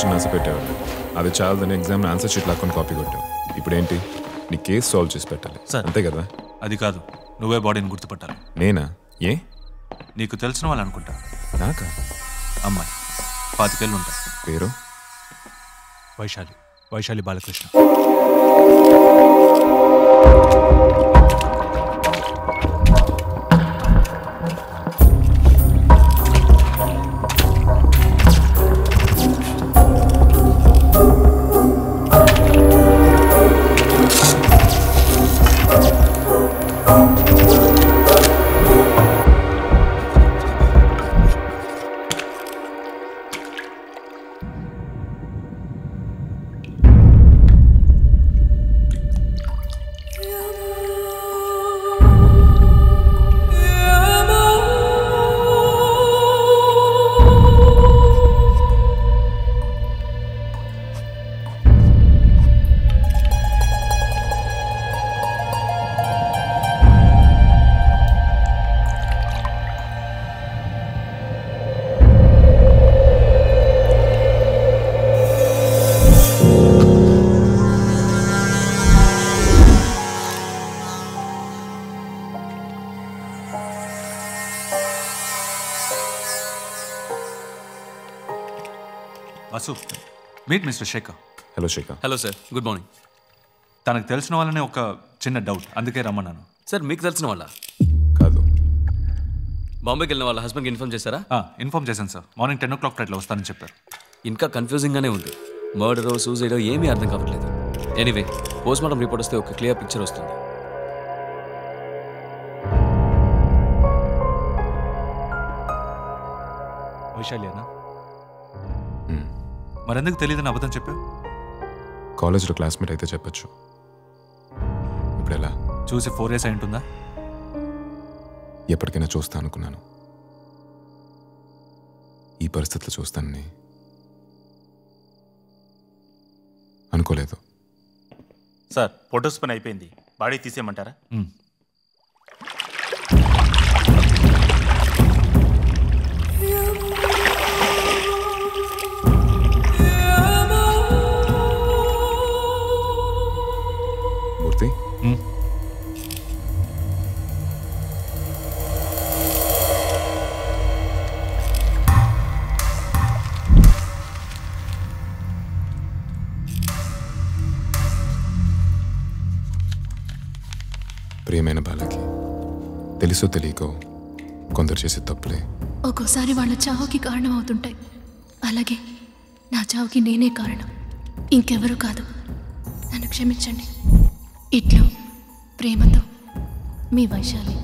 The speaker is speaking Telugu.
టెన్షన్ ఆశ పెట్టేవాడు. అది చాలదని ఎగ్జామ్ ఆన్సర్ షీట్ లాక్కొని కాపీ కొట్టావు. ఇప్పుడేంటి నీ కేసు సాల్వ్ చేసి పెట్టాలి సార్. అంతే కదా? అది కాదు, నువ్వే బాడీని గుర్తుపట్టాలి. నేనా? ఏ? నీకు తెలిసిన వాళ్ళు అనుకుంటా. నాకా? అమ్మాయి 25 ఏళ్ళు ఉంటాయి. పేరు? Vaishali Balakrishna. Vasu, meet mister Shekhar. Hello Shekhar. Hello sir, good morning. తనకు తెలిసిన వాళ్ళనే ఒక చిన్న డౌట్, అందుకే రమ్మన్నాను. సార్ మీకు తెలిసిన వాళ్ళ? కాదు. బాంబేకి వెళ్ళిన వాళ్ళ హస్బెండ్కి ఇన్ఫార్మ్ చేశారా? ఇన్ఫార్మ్ చేశాను సార్. మార్నింగ్ 10 o'clock ఫ్లైట్లో వస్తానని చెప్పారు. ఇంకా కన్ఫ్యూజింగ్గానే ఉంది. మర్డరో సూసైడో ఏమీ అర్థం కావట్లేదు. ఎనీవే, పోస్ట్మార్టం రిపోర్ట్ వస్తే ఒక క్లియర్ పిక్చర్ వస్తుంది. వైశాలియానా? మరెందుకు తెలియదని అబద్ధం చెప్పావు? కాలేజ్లో క్లాస్మేట్ అయితే చెప్పచ్చు. ఇప్పుడు ఎలా? చూసి 4 years అయి ఉంటుందా? ఎప్పటికైనా చూస్తా అనుకున్నాను. ఈ పరిస్థితులు చూస్తానని అనుకోలేదు. సార్, ఫొటోస్ పని అయిపోయింది. బాడీ తీసేయమంటారా? మూర్తి, ప్రియమైన బాలకి తెలుసో తెలియకో కొందరు చేసే తప్పులే ఒక్కోసారి వాళ్ళ చావుకి కారణం అవుతుంటాయి. అలాగే నా చావుకి నేనే కారణం, ఇంకెవరూ కాదు. నన్ను క్షమించండి. ఇట్లు ప్రేమతో మీ వైశాలి.